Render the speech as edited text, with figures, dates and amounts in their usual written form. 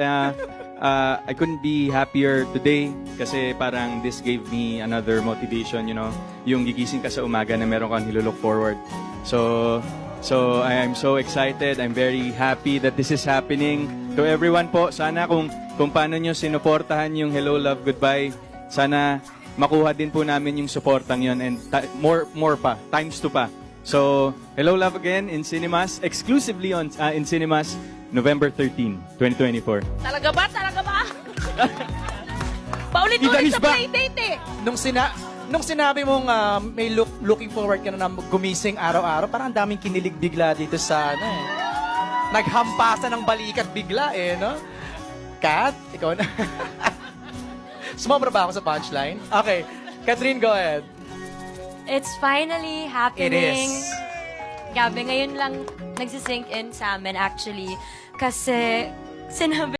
I couldn't be happier today kasi parang this gave me another motivation, you know, yung gigising ka sa umaga na meron kang nilook forward. So I am so excited. I'm very happy that this is happening. To everyone po, sana kung paano nyo sinuportahan yung Hello, Love, Goodbye, sana makuha din po namin yung supportang yun and more pa, times 2 pa. So, Hello, Love again in cinemas, exclusively on in cinemas, November 13, 2024. Talaga ba? Talaga ba? Paulit-ulit sa playdate eh. Nung sinabi mong may looking forward ka na gumising araw-araw, parang ang daming kinilig bigla dito sa ano eh. Naghampasan ng balikat bigla eh, no? Kat, ikaw na. Sumobra ba ako sa punchline? Okay, Catherine, go ahead. It's finally happening. It is. Gabi, ngayon lang nagsisink in sa amin actually. Kasi sinabi